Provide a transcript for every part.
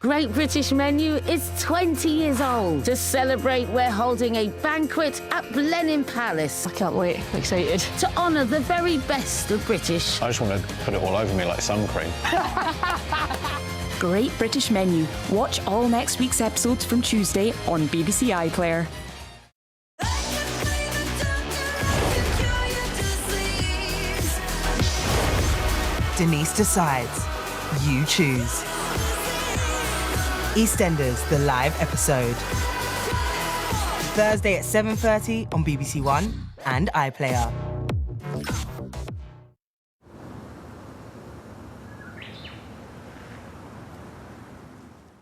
Great British Menu is 20 years old. To celebrate, we're holding a banquet at Blenheim Palace. I can't wait. I'm excited. To honour the very best of British. I just want to put it all over me like sun cream. Great British Menu. Watch all next week's episodes from Tuesday on BBC iPlayer. Denise decides. You choose. EastEnders, the live episode. Thursday at 7:30 on BBC One and iPlayer.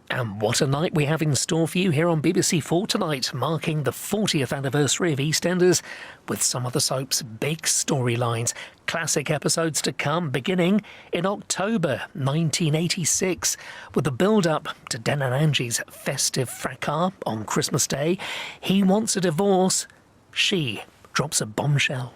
And what a night we have in store for you here on BBC 4 tonight, marking the 40th anniversary of EastEnders, with some of the soap's big storylines. Classic episodes to come, beginning in October 1986, with the build-up to Den and Angie's festive fracas on Christmas Day. He wants a divorce. She drops a bombshell.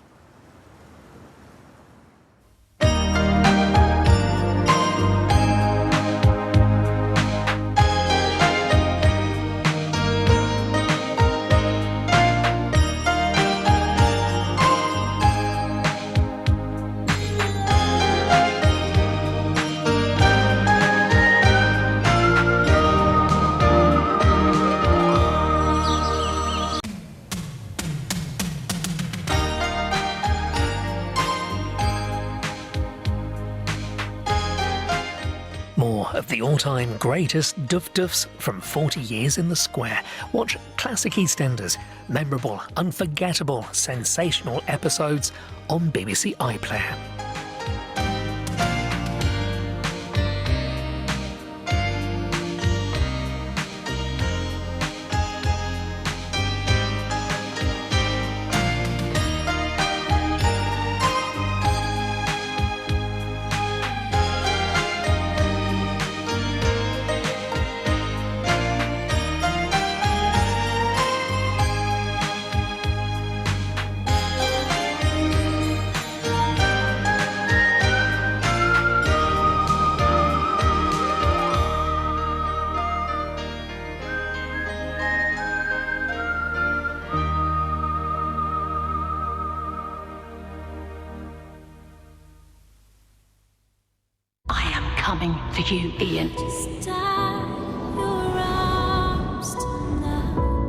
More of the all-time greatest duff-duffs from 40 years in the square. Watch classic EastEnders, memorable, unforgettable, sensational episodes on BBC iPlayer. Coming for you, Ian.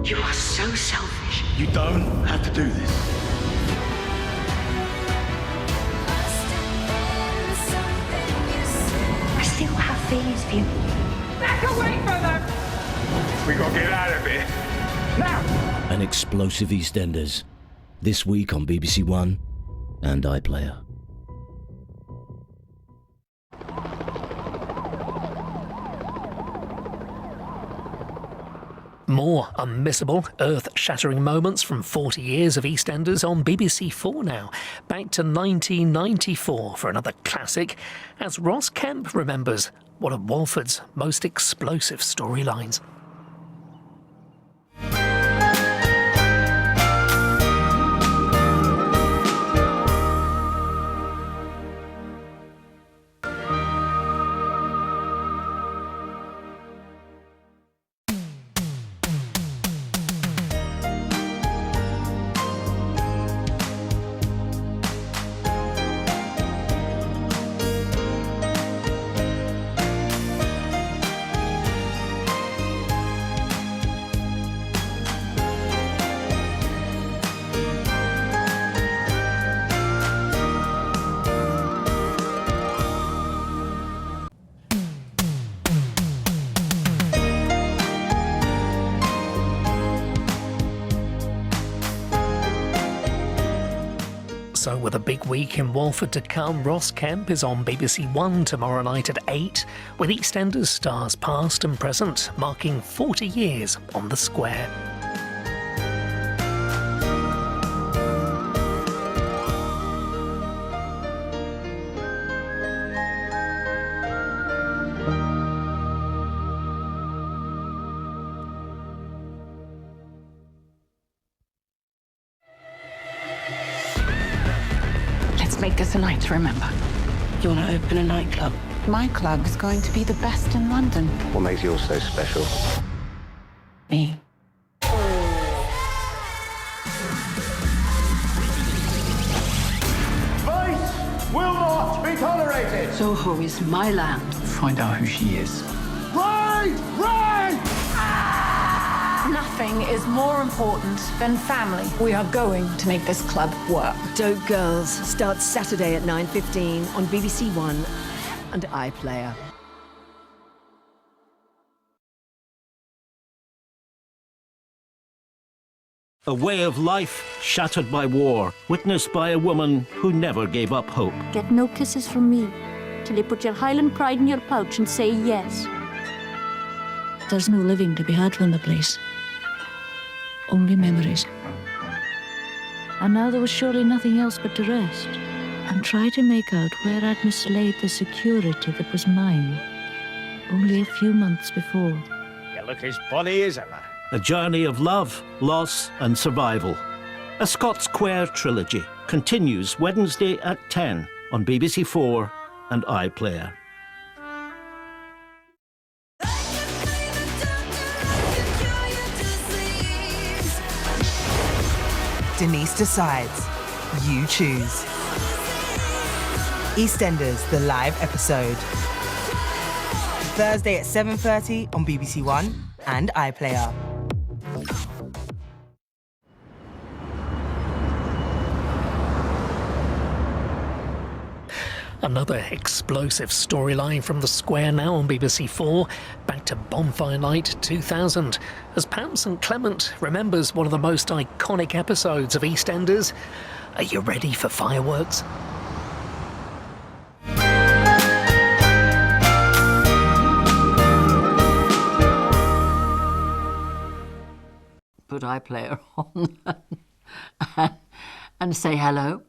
You are so selfish. You don't have to do this. I still have feelings for you. Back away from them! We gotta get out of here. Now! An explosive EastEnders. This week on BBC One and iPlayer. More unmissable, earth-shattering moments from 40 years of EastEnders on BBC 4 now. Back to 1994 for another classic, as Ross Kemp remembers one of Walford's most explosive storylines. So with a big week in Walford to come, Ross Kemp is on BBC One tomorrow night at 8, with EastEnders stars past and present, marking 40 years on the square. Let's make this a night to remember. You want to open a nightclub? My club is going to be the best in London. What makes yours so special? Me. Vice will not be tolerated. Soho is my land. Find out who she is. Right! Right! Nothing is more important than family. We are going to make this club work. Dope Girls starts Saturday at 9:15 on BBC One and iPlayer. A way of life shattered by war, witnessed by a woman who never gave up hope. Get no kisses from me till you put your Highland pride in your pouch and say yes. There's no living to be had from the place. Only memories. And now there was surely nothing else but to rest and try to make out where I'd mislaid the security that was mine only a few months before. You look as bonny as ever. A journey of love, loss and survival. A Scots Queer trilogy continues Wednesday at 10 on BBC4 and iPlayer. Denise decides. You choose. EastEnders, the live episode. Thursday at 7:30 on BBC One and iPlayer. Another explosive storyline from the Square now on BBC4, back to Bonfire Night 2000, as Pam St Clement remembers one of the most iconic episodes of EastEnders. Are you ready for fireworks? Put iPlayer on and say hello.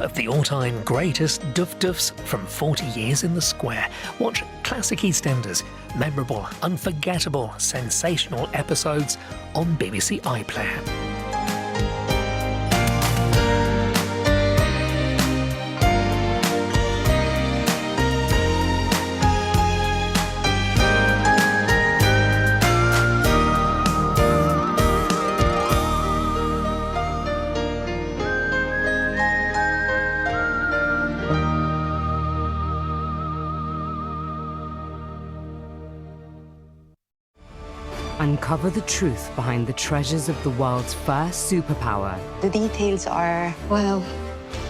Of the all-time greatest duff-duffs from 40 years in the Square. Watch classic EastEnders, memorable, unforgettable, sensational episodes on BBC iPlayer. Uncover the truth behind the treasures of the world's first superpower. The details are, well,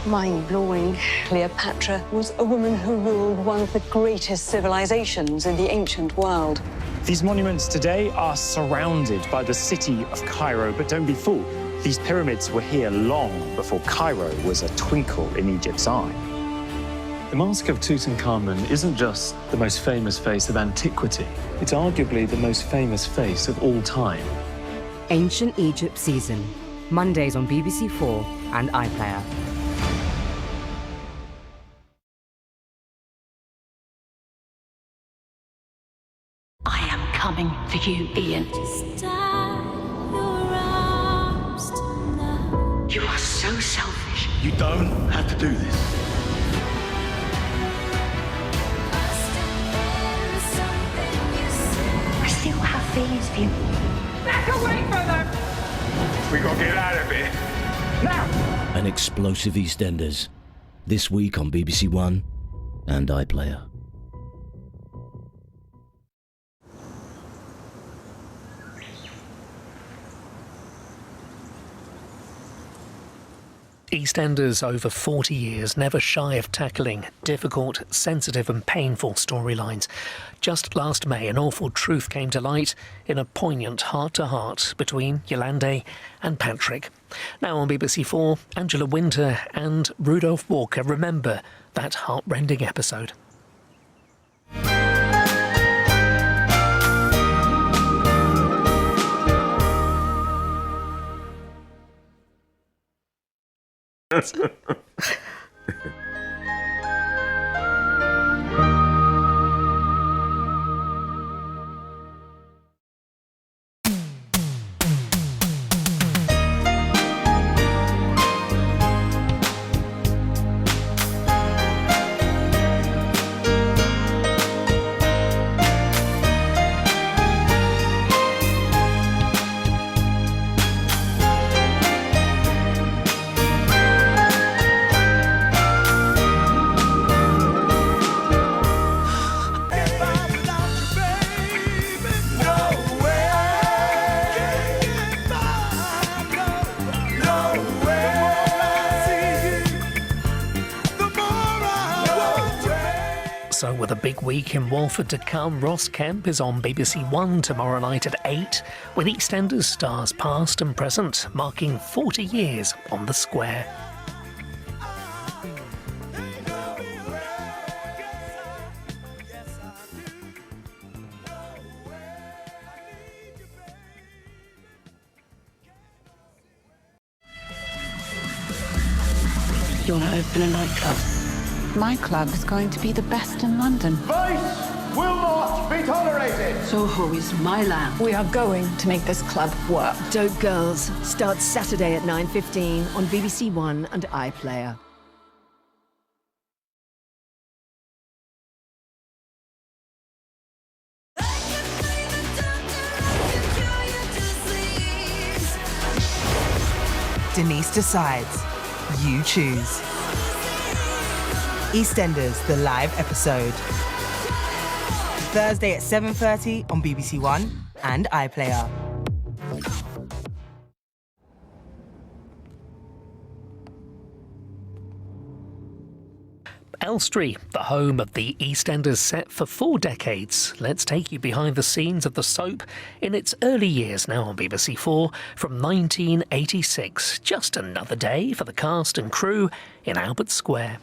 mind-blowing. Cleopatra was a woman who ruled one of the greatest civilizations in the ancient world. These monuments today are surrounded by the city of Cairo, but don't be fooled. These pyramids were here long before Cairo was a twinkle in Egypt's eye. The Mask of Tutankhamun isn't just the most famous face of antiquity. It's arguably the most famous face of all time. Ancient Egypt Season. Mondays on BBC4 and iPlayer. I am coming for you, Ian. You are so selfish. You don't have to do this. I still have feelings for you. Back away from them! We gotta get out of here. Now! An explosive EastEnders. This week on BBC One and iPlayer. EastEnders over 40 years, never shy of tackling difficult, sensitive and painful storylines. Just last May, an awful truth came to light in a poignant heart-to-heart between Yolande and Patrick. Now on BBC4, Angela Winter and Rudolph Walker remember that heartrending episode. So with a big week in Walford to come, Ross Kemp is on BBC One tomorrow night at 8, with EastEnders stars past and present, marking 40 years on the square. You want to open a nightclub? My club is going to be the best in London. Vice will not be tolerated. Soho is my land. We are going to make this club work. Dope Girls starts Saturday at 9:15 on BBC One and iPlayer. Denise decides. You choose. EastEnders, the live episode. Thursday at 7:30 on BBC One and iPlayer. Elstree, the home of the EastEnders set for 4 decades. Let's take you behind the scenes of the soap in its early years, now on BBC4 from 1986. Just another day for the cast and crew in Albert Square.